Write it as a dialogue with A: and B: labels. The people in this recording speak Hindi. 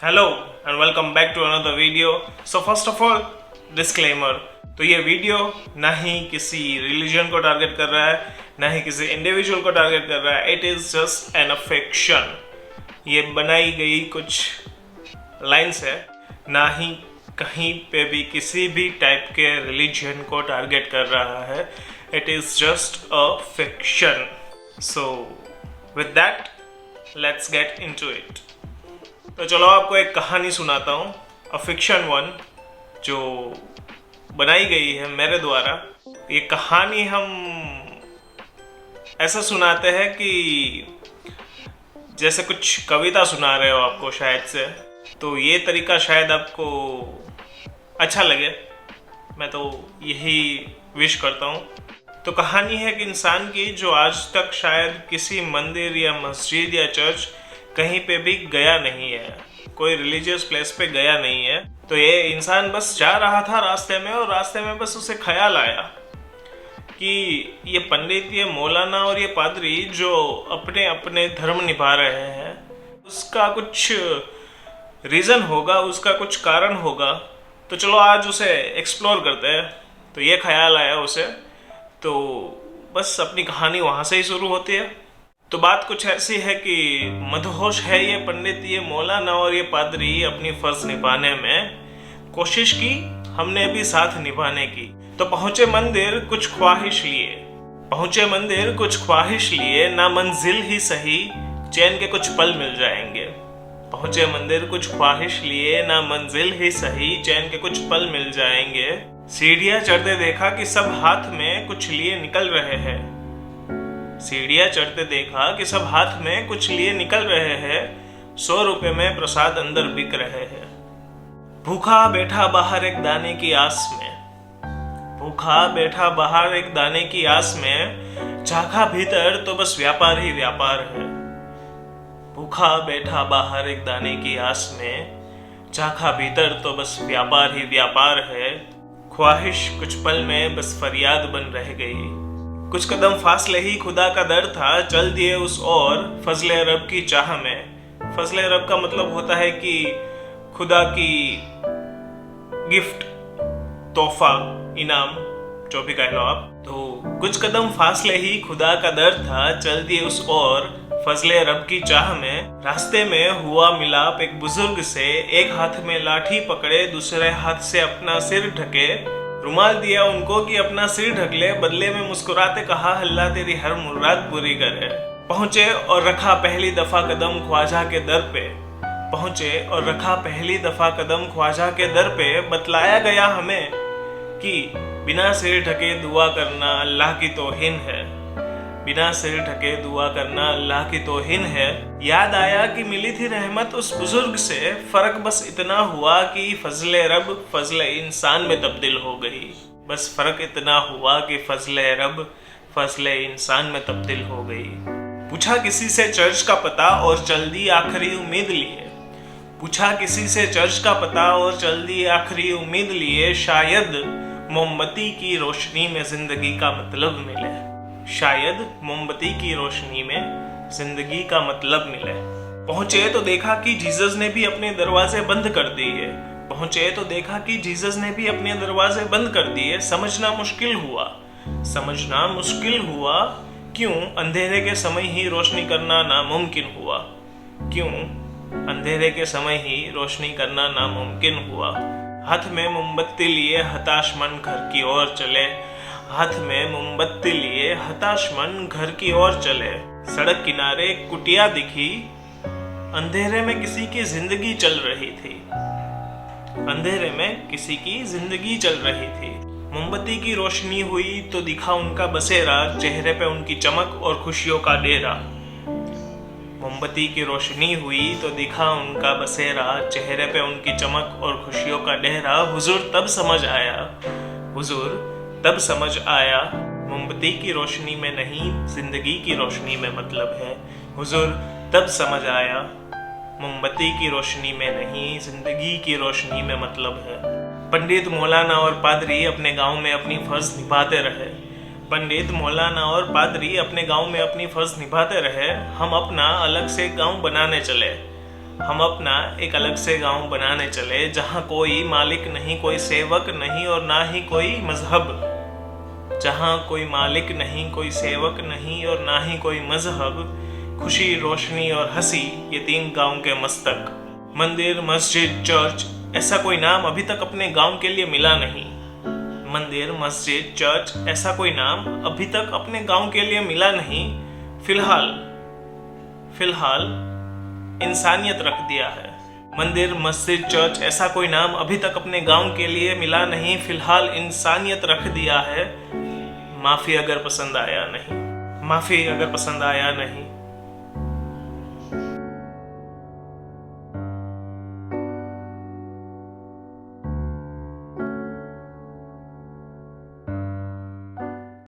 A: Hello and welcome back to another video. So first of all disclaimer, तो ये वीडियो ना ही किसी रिलीजन को टारगेट कर रहा है, ना ही किसी इंडिविजुअल को टारगेट कर रहा है। It is just an fiction. ये बनाई गई कुछ लाइन्स है, ना ही कहीं पे भी किसी भी टाइप के रिलीजन को टारगेट कर रहा है। It is just a fiction. So with that let's get into it. तो चलो आपको एक कहानी सुनाता हूँ, अ फिक्शन वन, जो बनाई गई है मेरे द्वारा। ये कहानी हम ऐसा सुनाते हैं कि जैसे कुछ कविता सुना रहे हो आपको शायद से, तो ये तरीका शायद आपको अच्छा लगे, मैं तो यही विश करता हूँ। तो कहानी है कि इंसान की जो आज तक शायद किसी मंदिर या मस्जिद या चर्च कहीं पे भी गया नहीं है, कोई रिलीजियस प्लेस पे गया नहीं है। तो ये इंसान बस जा रहा था रास्ते में, और रास्ते में बस उसे ख्याल आया कि ये पंडित, ये मौलाना और ये पादरी जो अपने अपने धर्म निभा रहे हैं, उसका कुछ रीज़न होगा, उसका कुछ कारण होगा। तो चलो आज उसे एक्सप्लोर करते हैं। तो ये ख्याल आया उसे, तो बस अपनी कहानी वहाँ से ही शुरू होती है। तो बात कुछ ऐसी है कि मदहोश है ये पंडित, ये मौलाना और ये पादरी अपनी फर्ज निभाने में कोशिश की, हमने भी साथ निभाने की। तो पहुंचे मंदिर कुछ ख्वाहिश लिए, पहुंचे मंदिर कुछ ख्वाहिश लिए, ना मंजिल ही सही चैन के कुछ पल मिल जाएंगे। पहुंचे मंदिर कुछ ख्वाहिश लिए, ना मंजिल ही सही चैन के कुछ पल मिल जाएंगे। सीढ़ियां चढ़ते देखा कि सब हाथ में कुछ लिए निकल रहे हैं। सीढ़ियां चढ़ते देखा कि सब हाथ में कुछ लिए निकल रहे हैं। 100 रुपए में प्रसाद अंदर बिक रहे हैं। भूखा बैठा बाहर एक दाने की आस में, भूखा बैठा बाहर एक दाने की आस में, चाखा भीतर तो बस व्यापार ही व्यापार है। भूखा बैठा बाहर एक दाने की आस में, चाखा भीतर तो बस व्यापार ही व्यापार है। ख्वाहिश कुछ पल में बस फरियाद बन रह गई। कुछ कदम फासले ही खुदा का दर था, चल दिए उस ओर फजले रब की चाह में। फजले रब का मतलब होता है कि खुदा की गिफ्ट, तोहफा, इनाम, जो भी कह लो आप। तो कुछ कदम फासले ही खुदा का दर था, चल दिए उस ओर फजले रब की चाह में। रास्ते में हुआ मिलाप एक बुजुर्ग से, एक हाथ में लाठी पकड़े, दूसरे हाथ से अपना सिर ढके। रुमाल दिया उनको कि अपना सिर ढक ले, बदले में मुस्कुराते कहा अल्लाह तेरी हर मुराद पूरी करे। पहुंचे और रखा पहली दफा कदम ख्वाजा के दर पे, पहुंचे और रखा पहली दफा कदम ख्वाजा के दर पे। बतलाया गया हमें कि बिना सिर ढके दुआ करना अल्लाह की तौहीन है, बिना सिर ढके दुआ करना अल्लाह की तौहीन है। याद आया कि मिली थी रहमत उस बुजुर्ग से, फर्क बस इतना हुआ कि फजले रब फजले इंसान में तब्दील हो गई। बस फर्क इतना हुआ कि फजले रब फजले इंसान में तब्दील हो गई। पूछा किसी से चर्च का पता और चल दी आखिरी उम्मीद लिए, पूछा किसी से चर्च का पता और चल दी आखिरी उम्मीद लिए। शायद मोमबत्ती की रोशनी में जिंदगी का मतलब मिले, शायद मोमबत्ती की रोशनी में जिंदगी का मतलब मिले। पहुंचे तो देखा कि जीसस ने भी अपने दरवाजे बंद कर दिए, पहुंचे तो देखा कि जीसस ने भी अपने दरवाजे बंद कर दिए। समझना मुश्किल हुआ, समझना मुश्किल हुआ, क्यों अंधेरे के समय ही रोशनी करना नामुमकिन हुआ, क्यों अंधेरे के समय ही रोशनी करना नामुमकिन हुआ। हाथ में मोमबत्ती लिए हताश मन घर की ओर चले, हाथ में मोमबत्ती लिए हताश मन घर की ओर चले। सड़क किनारे कुटिया दिखी, अंधेरे में किसी की जिंदगी चल रही थी, अंधेरे में किसी की जिंदगी चल रही थी। मोमबत्ती की रोशनी हुई तो दिखा उनका बसेरा, चेहरे पे उनकी चमक और खुशियों का डेरा। मोमबत्ती की रोशनी हुई तो दिखा उनका बसेरा, चेहरे पे उनकी चमक और खुशियों का डेरा। हुजूर तब समझ आया, हुजूर तब समझ आया, मोमबत्ती की रोशनी में नहीं जिंदगी की रोशनी में मतलब है। हुजूर तब समझ आया, मोमबत्ती की रोशनी में नहीं जिंदगी की रोशनी में मतलब है। पंडित मौलाना और पादरी अपने गांव में अपनी फर्ज निभाते रहे, पंडित मौलाना और पादरी अपने गांव में अपनी फर्ज निभाते रहे। हम अपना अलग से गांव बनाने चले, हम अपना एक अलग से गांव बनाने चले जहां कोई मालिक नहीं, कोई सेवक नहीं और ना ही कोई मजहब। जहां कोई मालिक नहीं, कोई सेवक नहीं और ना ही कोई मजहब। खुशी, रोशनी और हंसी, ये 3 गांव के मस्तक। मंदिर, मस्जिद, चर्च, ऐसा कोई नाम अभी तक अपने गांव के लिए मिला नहीं। मंदिर, मस्जिद, चर्च, ऐसा कोई नाम अभी तक अपने गांव के लिए मिला नहीं। फिलहाल इंसानियत रख दिया है। मंदिर, मस्जिद, चर्च, ऐसा कोई नाम अभी तक अपने गांव के लिए मिला नहीं। फिलहाल इंसानियत रख दिया है। माफी अगर पसंद आया नहीं, माफी अगर पसंद आया नहीं।